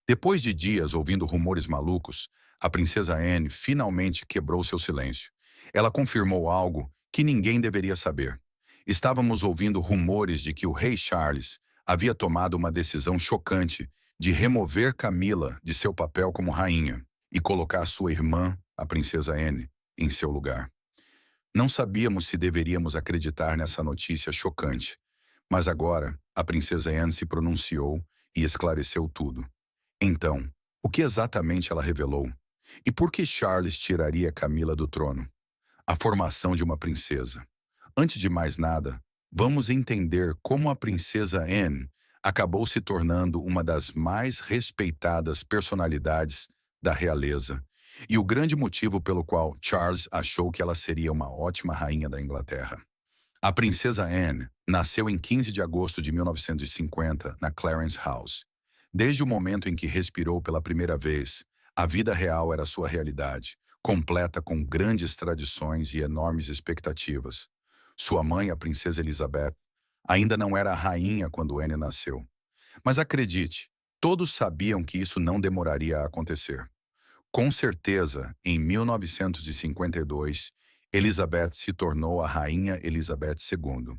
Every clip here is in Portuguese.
Depois de dias ouvindo rumores malucos, a princesa Anne finalmente quebrou seu silêncio. Ela confirmou algo que ninguém deveria saber. Estávamos ouvindo rumores de que o rei Charles havia tomado uma decisão chocante de remover Camila de seu papel como rainha e colocar sua irmã, a princesa Anne, em seu lugar. Não sabíamos se deveríamos acreditar nessa notícia chocante, mas agora a princesa Anne se pronunciou e esclareceu tudo. Então, o que exatamente ela revelou? E por que Charles tiraria Camila do trono? A formação de uma princesa. Antes de mais nada, vamos entender como a princesa Anne acabou se tornando uma das mais respeitadas personalidades da realeza e o grande motivo pelo qual Charles achou que ela seria uma ótima rainha da Inglaterra. A princesa Anne nasceu em 15 de agosto de 1950 na Clarence House. Desde o momento em que respirou pela primeira vez, a vida real era sua realidade, completa com grandes tradições e enormes expectativas. Sua mãe, a princesa Elizabeth, ainda não era rainha quando Anne nasceu. Mas acredite, todos sabiam que isso não demoraria a acontecer. Com certeza, em 1952, Elizabeth se tornou a Rainha Elizabeth II.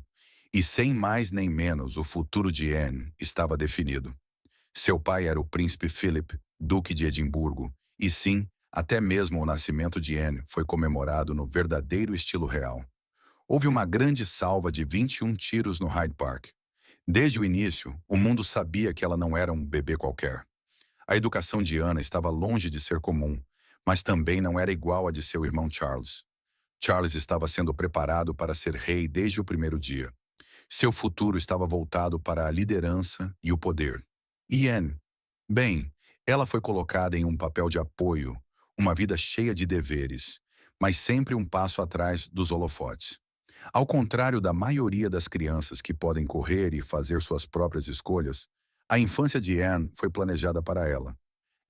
E sem mais nem menos, o futuro de Anne estava definido. Seu pai era o príncipe Philip, duque de Edimburgo, e sim, até mesmo o nascimento de Anne foi comemorado no verdadeiro estilo real. Houve uma grande salva de 21 tiros no Hyde Park. Desde o início, o mundo sabia que ela não era um bebê qualquer. A educação de Anna estava longe de ser comum, mas também não era igual à de seu irmão Charles. Charles estava sendo preparado para ser rei desde o primeiro dia. Seu futuro estava voltado para a liderança e o poder. E Anne? Bem, ela foi colocada em um papel de apoio, uma vida cheia de deveres, mas sempre um passo atrás dos holofotes. Ao contrário da maioria das crianças que podem correr e fazer suas próprias escolhas, a infância de Anne foi planejada para ela.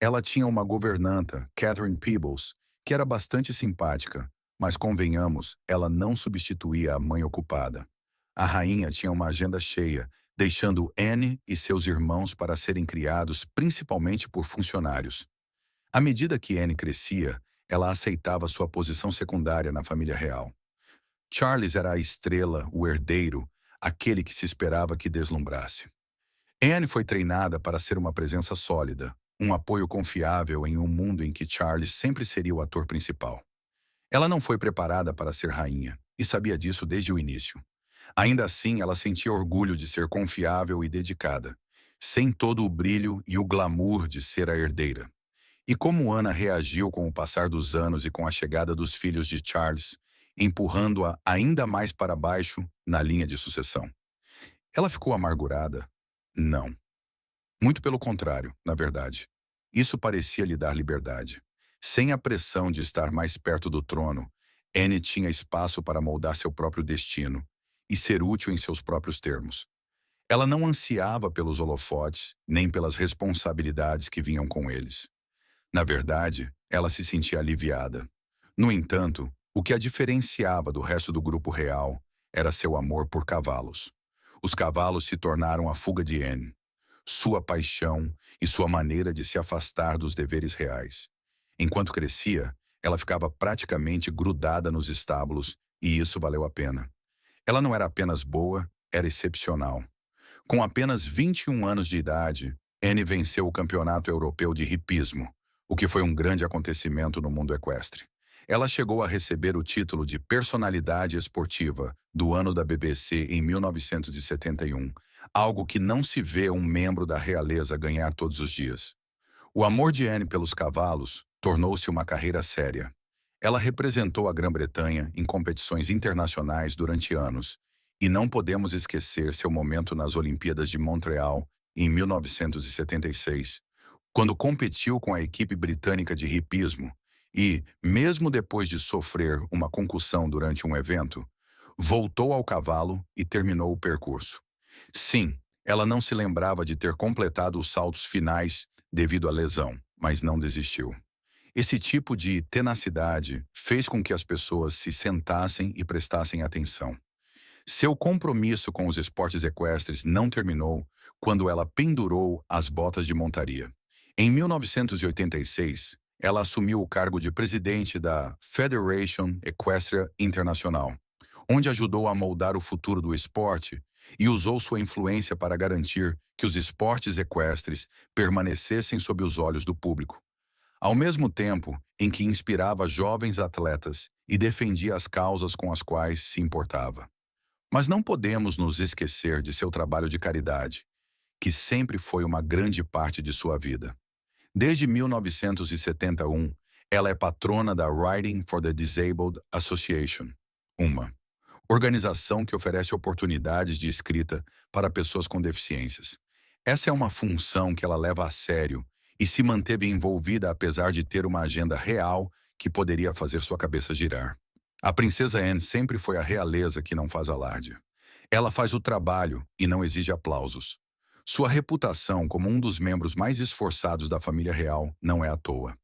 Ela tinha uma governanta, Catherine Peebles, que era bastante simpática, mas convenhamos, ela não substituía a mãe ocupada. A rainha tinha uma agenda cheia, deixando Anne e seus irmãos para serem criados principalmente por funcionários. À medida que Anne crescia, ela aceitava sua posição secundária na família real. Charles era a estrela, o herdeiro, aquele que se esperava que deslumbrasse. Anne foi treinada para ser uma presença sólida, um apoio confiável em um mundo em que Charles sempre seria o ator principal. Ela não foi preparada para ser rainha, e sabia disso desde o início. Ainda assim, ela sentia orgulho de ser confiável e dedicada, sem todo o brilho e o glamour de ser a herdeira. E como Ana reagiu com o passar dos anos e com a chegada dos filhos de Charles, empurrando-a ainda mais para baixo na linha de sucessão. Ela ficou amargurada? Não. Muito pelo contrário, na verdade. Isso parecia lhe dar liberdade. Sem a pressão de estar mais perto do trono, Anne tinha espaço para moldar seu próprio destino e ser útil em seus próprios termos. Ela não ansiava pelos holofotes, nem pelas responsabilidades que vinham com eles. Na verdade, ela se sentia aliviada. No entanto, o que a diferenciava do resto do grupo real era seu amor por cavalos. Os cavalos se tornaram a fuga de Anne, sua paixão e sua maneira de se afastar dos deveres reais. Enquanto crescia, ela ficava praticamente grudada nos estábulos e isso valeu a pena. Ela não era apenas boa, era excepcional. Com apenas 21 anos de idade, Anne venceu o Campeonato Europeu de Hipismo, o que foi um grande acontecimento no mundo equestre. Ela chegou a receber o título de Personalidade Esportiva do ano da BBC em 1971, algo que não se vê um membro da realeza ganhar todos os dias. O amor de Anne pelos cavalos tornou-se uma carreira séria. Ela representou a Grã-Bretanha em competições internacionais durante anos, e não podemos esquecer seu momento nas Olimpíadas de Montreal em 1976, quando competiu com a equipe britânica de hipismo e, mesmo depois de sofrer uma concussão durante um evento, voltou ao cavalo e terminou o percurso. Sim, ela não se lembrava de ter completado os saltos finais devido à lesão, mas não desistiu. Esse tipo de tenacidade fez com que as pessoas se sentassem e prestassem atenção. Seu compromisso com os esportes equestres não terminou quando ela pendurou as botas de montaria. Em 1986, ela assumiu o cargo de presidente da Federation Equestria Internacional, onde ajudou a moldar o futuro do esporte e usou sua influência para garantir que os esportes equestres permanecessem sob os olhos do público. Ao mesmo tempo em que inspirava jovens atletas e defendia as causas com as quais se importava. Mas não podemos nos esquecer de seu trabalho de caridade, que sempre foi uma grande parte de sua vida. Desde 1971, ela é patrona da Riding for the Disabled Association, uma organização que oferece oportunidades de escrita para pessoas com deficiências. Essa é uma função que ela leva a sério e se manteve envolvida apesar de ter uma agenda real que poderia fazer sua cabeça girar. A princesa Anne sempre foi a realeza que não faz alarde. Ela faz o trabalho e não exige aplausos. Sua reputação como um dos membros mais esforçados da família real não é à toa.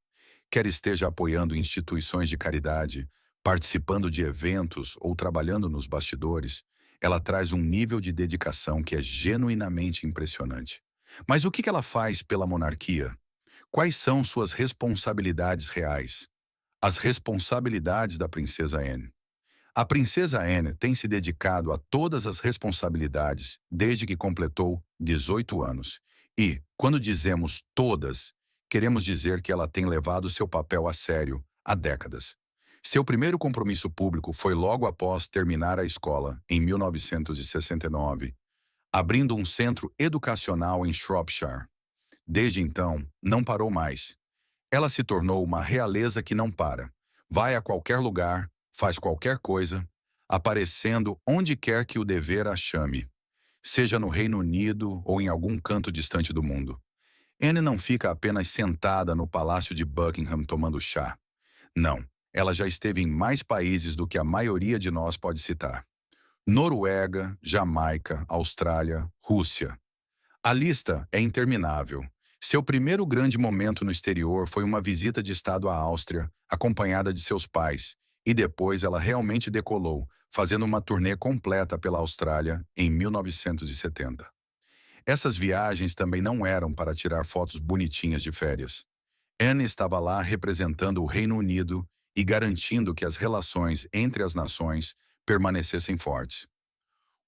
Quer esteja apoiando instituições de caridade, participando de eventos ou trabalhando nos bastidores, ela traz um nível de dedicação que é genuinamente impressionante. Mas o que ela faz pela monarquia? Quais são suas responsabilidades reais? As responsabilidades da princesa Anne. A princesa Anne tem se dedicado a todas as responsabilidades desde que completou 18 anos. E, quando dizemos todas, queremos dizer que ela tem levado seu papel a sério há décadas. Seu primeiro compromisso público foi logo após terminar a escola, em 1969, abrindo um centro educacional em Shropshire. Desde então, não parou mais. Ela se tornou uma realeza que não para. Vai a qualquer lugar, faz qualquer coisa, aparecendo onde quer que o dever a chame, seja no Reino Unido ou em algum canto distante do mundo. Anne não fica apenas sentada no Palácio de Buckingham tomando chá. Não, ela já esteve em mais países do que a maioria de nós pode citar. Noruega, Jamaica, Austrália, Rússia. A lista é interminável. Seu primeiro grande momento no exterior foi uma visita de estado à Áustria, acompanhada de seus pais, e depois ela realmente decolou, fazendo uma turnê completa pela Austrália em 1970. Essas viagens também não eram para tirar fotos bonitinhas de férias. Anne estava lá representando o Reino Unido e garantindo que as relações entre as nações permanecessem fortes.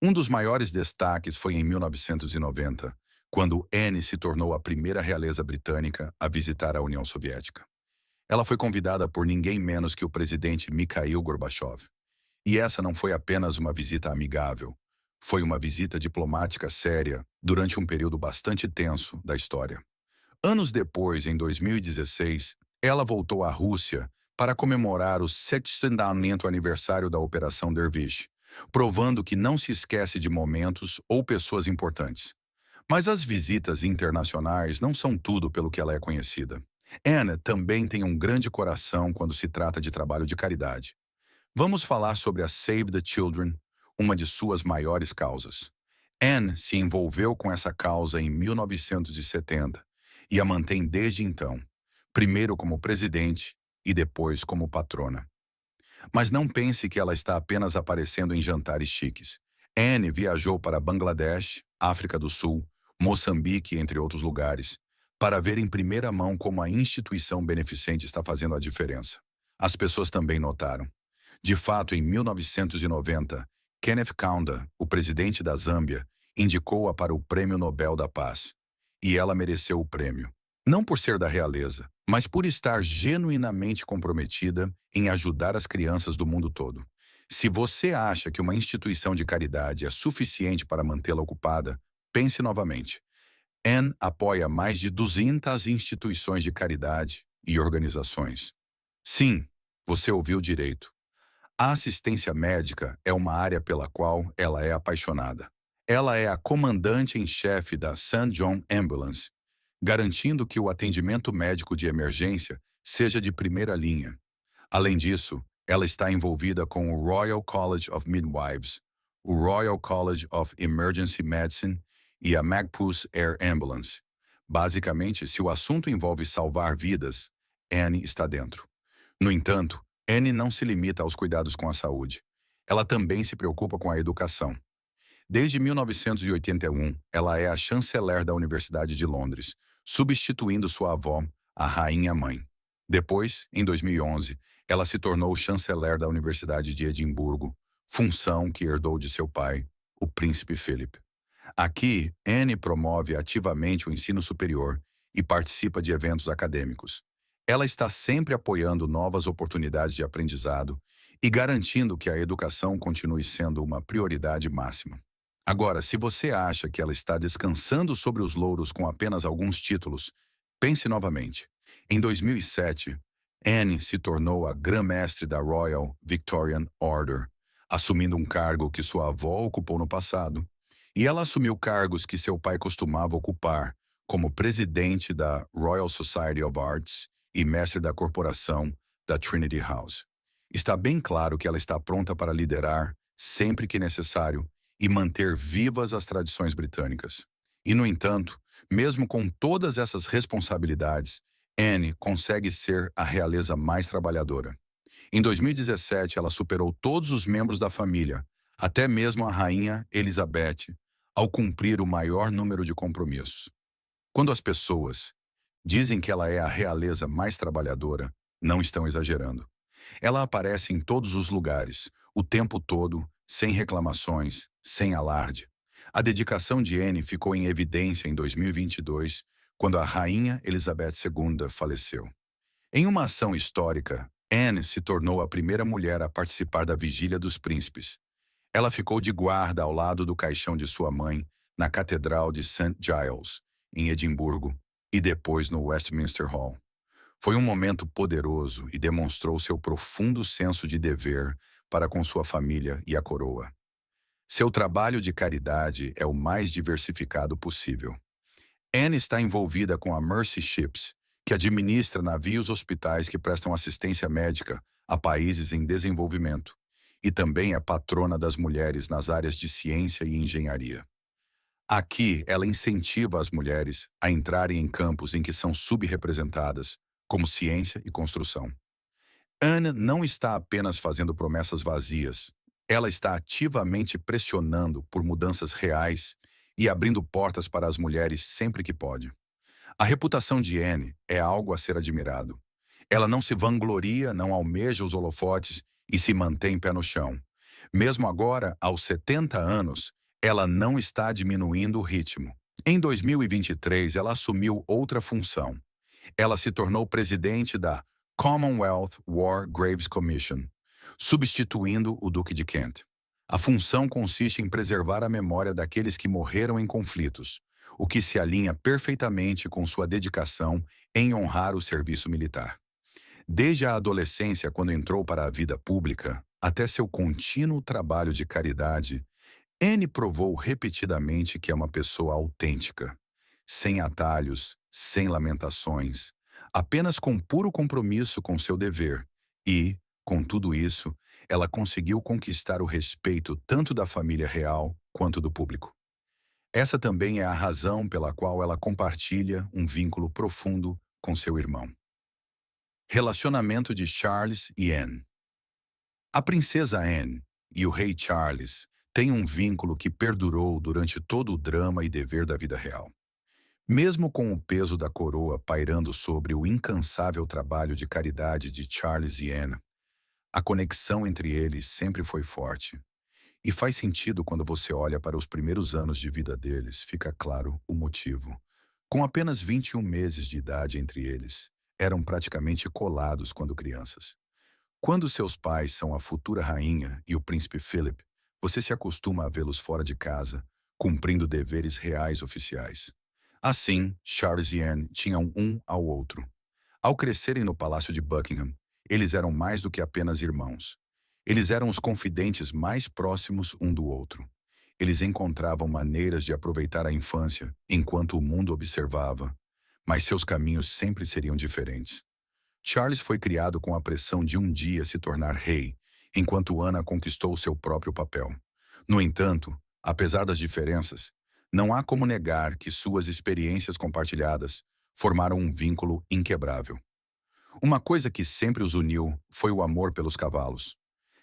Um dos maiores destaques foi em 1990, quando Anne se tornou a primeira realeza britânica a visitar a União Soviética. Ela foi convidada por ninguém menos que o presidente Mikhail Gorbachev. E essa não foi apenas uma visita amigável, foi uma visita diplomática séria durante um período bastante tenso da história. Anos depois, em 2016, ela voltou à Rússia para comemorar o 70º aniversário da Operação Dervish, provando que não se esquece de momentos ou pessoas importantes. Mas as visitas internacionais não são tudo pelo que ela é conhecida. Anne também tem um grande coração quando se trata de trabalho de caridade. Vamos falar sobre a Save the Children, uma de suas maiores causas. Anne se envolveu com essa causa em 1970 e a mantém desde então, primeiro como presidente e depois como patrona. Mas não pense que ela está apenas aparecendo em jantares chiques. Anne viajou para Bangladesh, África do Sul, Moçambique, entre outros lugares, para ver em primeira mão como a instituição beneficente está fazendo a diferença. As pessoas também notaram. De fato, em 1990, Kenneth Kaunda, o presidente da Zâmbia, indicou-a para o Prêmio Nobel da Paz. E ela mereceu o prêmio. Não por ser da realeza, mas por estar genuinamente comprometida em ajudar as crianças do mundo todo. Se você acha que uma instituição de caridade é suficiente para mantê-la ocupada, pense novamente. Anne apoia mais de 200 instituições de caridade e organizações. Sim, você ouviu direito. A assistência médica é uma área pela qual ela é apaixonada. Ela é a comandante em chefe da St. John Ambulance, garantindo que o atendimento médico de emergência seja de primeira linha. Além disso, ela está envolvida com o Royal College of Midwives, o Royal College of Emergency Medicine e a Magpus Air Ambulance. Basicamente, se o assunto envolve salvar vidas, Anne está dentro. No entanto, Anne não se limita aos cuidados com a saúde. Ela também se preocupa com a educação. Desde 1981, ela é a chanceler da Universidade de Londres, substituindo sua avó, a rainha-mãe. Depois, em 2011, ela se tornou chanceler da Universidade de Edimburgo, função que herdou de seu pai, o príncipe Philip. Aqui, Anne promove ativamente o ensino superior e participa de eventos acadêmicos. Ela está sempre apoiando novas oportunidades de aprendizado e garantindo que a educação continue sendo uma prioridade máxima. Agora, se você acha que ela está descansando sobre os louros com apenas alguns títulos, pense novamente. Em 2007, Anne se tornou a Grã-Mestre da Royal Victorian Order, assumindo um cargo que sua avó ocupou no passado. E ela assumiu cargos que seu pai costumava ocupar, como presidente da Royal Society of Arts e mestre da corporação da Trinity House. Está bem claro que ela está pronta para liderar, sempre que necessário, e manter vivas as tradições britânicas. E, no entanto, mesmo com todas essas responsabilidades, Anne consegue ser a realeza mais trabalhadora. Em 2017, ela superou todos os membros da família, até mesmo a rainha Elizabeth, ao cumprir o maior número de compromissos. Quando as pessoas dizem que ela é a realeza mais trabalhadora, não estão exagerando. Ela aparece em todos os lugares, o tempo todo, sem reclamações, sem alarde. A dedicação de Anne ficou em evidência em 2022, quando a rainha Elizabeth II faleceu. Em uma ação histórica, Anne se tornou a primeira mulher a participar da Vigília dos Príncipes. Ela ficou de guarda ao lado do caixão de sua mãe, na Catedral de St. Giles, em Edimburgo, e depois no Westminster Hall. Foi um momento poderoso e demonstrou seu profundo senso de dever para com sua família e a coroa. Seu trabalho de caridade é o mais diversificado possível. Anne está envolvida com a Mercy Ships, que administra navios hospitais que prestam assistência médica a países em desenvolvimento, e também é patrona das mulheres nas áreas de ciência e engenharia. Aqui, ela incentiva as mulheres a entrarem em campos em que são subrepresentadas, como ciência e construção. Anne não está apenas fazendo promessas vazias, ela está ativamente pressionando por mudanças reais e abrindo portas para as mulheres sempre que pode. A reputação de Anne é algo a ser admirado. Ela não se vangloria, não almeja os holofotes e se mantém pé no chão. Mesmo agora, aos 70 anos, ela não está diminuindo o ritmo. Em 2023, ela assumiu outra função. Ela se tornou presidente da Commonwealth War Graves Commission, substituindo o Duque de Kent. A função consiste em preservar a memória daqueles que morreram em conflitos, o que se alinha perfeitamente com sua dedicação em honrar o serviço militar. Desde a adolescência, quando entrou para a vida pública, até seu contínuo trabalho de caridade, Anne provou repetidamente que é uma pessoa autêntica, sem atalhos, sem lamentações, apenas com puro compromisso com seu dever e, com tudo isso, ela conseguiu conquistar o respeito tanto da família real quanto do público. Essa também é a razão pela qual ela compartilha um vínculo profundo com seu irmão. Relacionamento de Charles e Anne. A princesa Anne e o rei Charles têm um vínculo que perdurou durante todo o drama e dever da vida real. Mesmo com o peso da coroa pairando sobre o incansável trabalho de caridade de Charles e Anne, a conexão entre eles sempre foi forte. E faz sentido quando você olha para os primeiros anos de vida deles, fica claro o motivo. Com apenas 21 meses de idade entre eles, eram praticamente colados quando crianças. Quando seus pais são a futura rainha e o príncipe Philip, você se acostuma a vê-los fora de casa, cumprindo deveres reais oficiais. Assim, Charles e Anne tinham um ao outro. Ao crescerem no Palácio de Buckingham, eles eram mais do que apenas irmãos. Eles eram os confidentes mais próximos um do outro. Eles encontravam maneiras de aproveitar a infância enquanto o mundo observava, mas seus caminhos sempre seriam diferentes. Charles foi criado com a pressão de um dia se tornar rei, enquanto Ana conquistou seu próprio papel. No entanto, apesar das diferenças, não há como negar que suas experiências compartilhadas formaram um vínculo inquebrável. Uma coisa que sempre os uniu foi o amor pelos cavalos.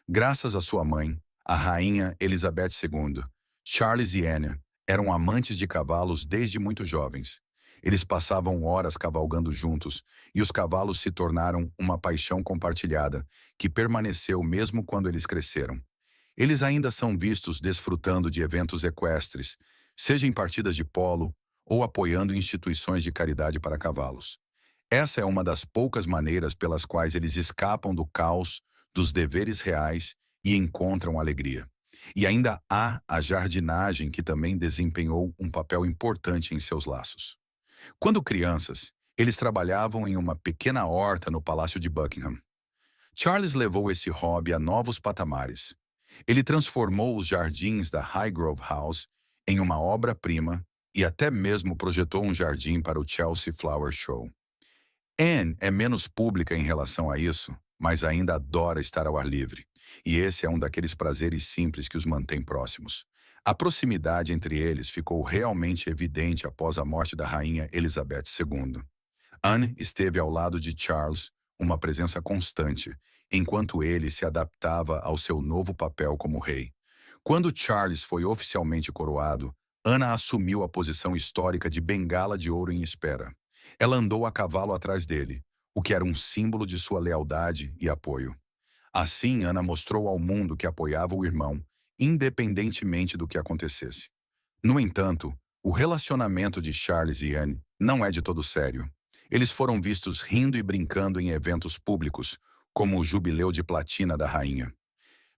Graças à sua mãe, a rainha Elizabeth II, Charles e Anne eram amantes de cavalos desde muito jovens. Eles passavam horas cavalgando juntos, e os cavalos se tornaram uma paixão compartilhada, que permaneceu mesmo quando eles cresceram. Eles ainda são vistos desfrutando de eventos equestres, seja em partidas de polo ou apoiando instituições de caridade para cavalos. Essa é uma das poucas maneiras pelas quais eles escapam do caos, dos deveres reais e encontram alegria. E ainda há a jardinagem que também desempenhou um papel importante em seus laços. Quando crianças, eles trabalhavam em uma pequena horta no Palácio de Buckingham. Charles levou esse hobby a novos patamares. Ele transformou os jardins da Highgrove House em uma obra-prima e até mesmo projetou um jardim para o Chelsea Flower Show. Anne é menos pública em relação a isso, mas ainda adora estar ao ar livre. E esse é um daqueles prazeres simples que os mantém próximos. A proximidade entre eles ficou realmente evidente após a morte da rainha Elizabeth II. Anne esteve ao lado de Charles, uma presença constante, enquanto ele se adaptava ao seu novo papel como rei. Quando Charles foi oficialmente coroado, Ana assumiu a posição histórica de bengala de ouro em espera. Ela andou a cavalo atrás dele, o que era um símbolo de sua lealdade e apoio. Assim, Ana mostrou ao mundo que apoiava o irmão, independentemente do que acontecesse. No entanto, o relacionamento de Charles e Anne não é de todo sério. Eles foram vistos rindo e brincando em eventos públicos, como o Jubileu de Platina da Rainha.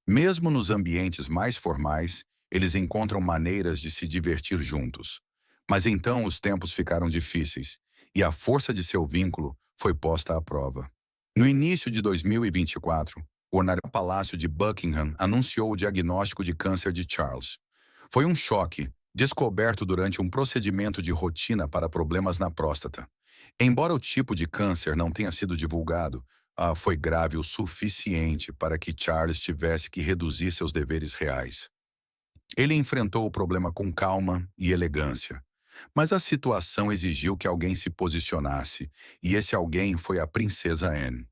Mesmo nos ambientes mais formais, eles encontram maneiras de se divertir juntos. Mas então os tempos ficaram difíceis, e a força de seu vínculo foi posta à prova. No início de 2024, o Honorário Palácio de Buckingham anunciou o diagnóstico de câncer de Charles. Foi um choque, descoberto durante um procedimento de rotina para problemas na próstata. Embora o tipo de câncer não tenha sido divulgado, foi grave o suficiente para que Charles tivesse que reduzir seus deveres reais. Ele enfrentou o problema com calma e elegância, mas a situação exigiu que alguém se posicionasse, e esse alguém foi a princesa Anne.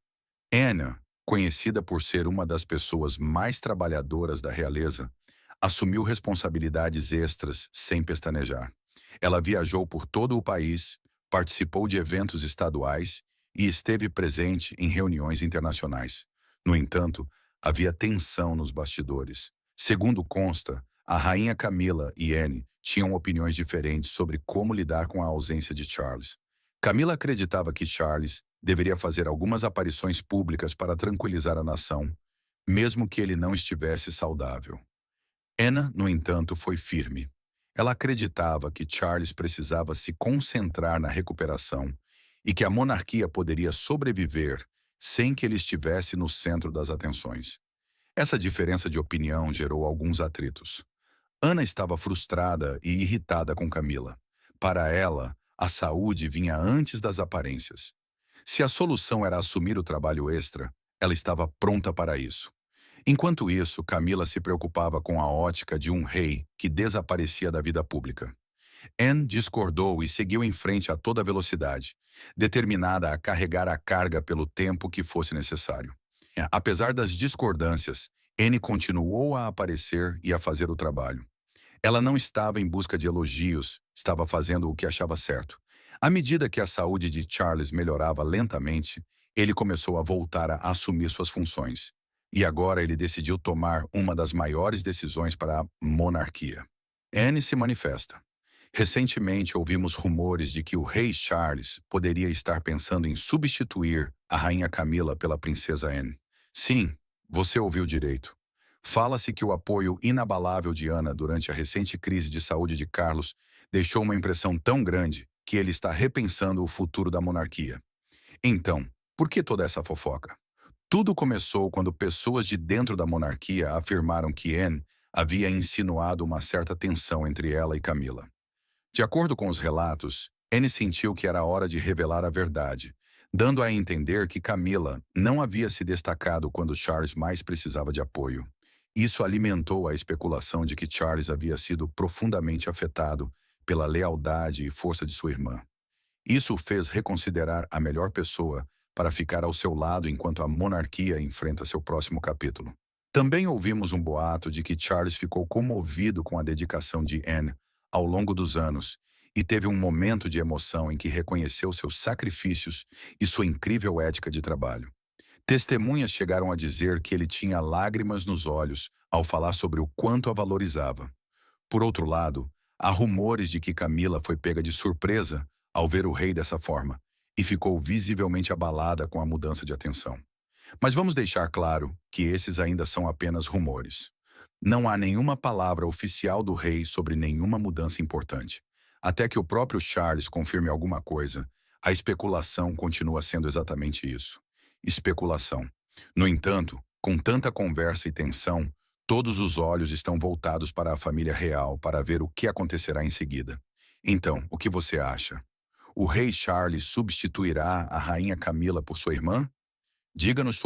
Anne, conhecida por ser uma das pessoas mais trabalhadoras da realeza, assumiu responsabilidades extras sem pestanejar. Ela viajou por todo o país, participou de eventos estaduais e esteve presente em reuniões internacionais. No entanto, havia tensão nos bastidores. Segundo consta, a rainha Camila e Anne tinham opiniões diferentes sobre como lidar com a ausência de Charles. Camila acreditava que Charles deveria fazer algumas aparições públicas para tranquilizar a nação, mesmo que ele não estivesse saudável. Anne, no entanto, foi firme. Ela acreditava que Charles precisava se concentrar na recuperação e que a monarquia poderia sobreviver sem que ele estivesse no centro das atenções. Essa diferença de opinião gerou alguns atritos. Ana estava frustrada e irritada com Camila. Para ela, a saúde vinha antes das aparências. Se a solução era assumir o trabalho extra, ela estava pronta para isso. Enquanto isso, Camila se preocupava com a ótica de um rei que desaparecia da vida pública. Anne discordou e seguiu em frente a toda velocidade, determinada a carregar a carga pelo tempo que fosse necessário. Apesar das discordâncias, Anne continuou a aparecer e a fazer o trabalho. Ela não estava em busca de elogios, estava fazendo o que achava certo. À medida que a saúde de Charles melhorava lentamente, ele começou a voltar a assumir suas funções. E agora ele decidiu tomar uma das maiores decisões para a monarquia. Anne se manifesta. Recentemente ouvimos rumores de que o rei Charles poderia estar pensando em substituir a rainha Camila pela princesa Anne. Sim, você ouviu direito. Fala-se que o apoio inabalável de Ana durante a recente crise de saúde de Carlos deixou uma impressão tão grande que ele está repensando o futuro da monarquia. Então, por que toda essa fofoca? Tudo começou quando pessoas de dentro da monarquia afirmaram que Anne havia insinuado uma certa tensão entre ela e Camila. De acordo com os relatos, Anne sentiu que era hora de revelar a verdade, dando a entender que Camila não havia se destacado quando Charles mais precisava de apoio. Isso alimentou a especulação de que Charles havia sido profundamente afetado pela lealdade e força de sua irmã. Isso o fez reconsiderar a melhor pessoa para ficar ao seu lado enquanto a monarquia enfrenta seu próximo capítulo. Também ouvimos um boato de que Charles ficou comovido com a dedicação de Anne ao longo dos anos e teve um momento de emoção em que reconheceu seus sacrifícios e sua incrível ética de trabalho. Testemunhas chegaram a dizer que ele tinha lágrimas nos olhos ao falar sobre o quanto a valorizava. Por outro lado, há rumores de que Camila foi pega de surpresa ao ver o rei dessa forma e ficou visivelmente abalada com a mudança de atenção. Mas vamos deixar claro que esses ainda são apenas rumores. Não há nenhuma palavra oficial do rei sobre nenhuma mudança importante. Até que o próprio Charles confirme alguma coisa, a especulação continua sendo exatamente isso: especulação. No entanto, com tanta conversa e tensão, todos os olhos estão voltados para a família real para ver o que acontecerá em seguida. Então, o que você acha? O rei Charles substituirá a rainha Camila por sua irmã? Diga-nos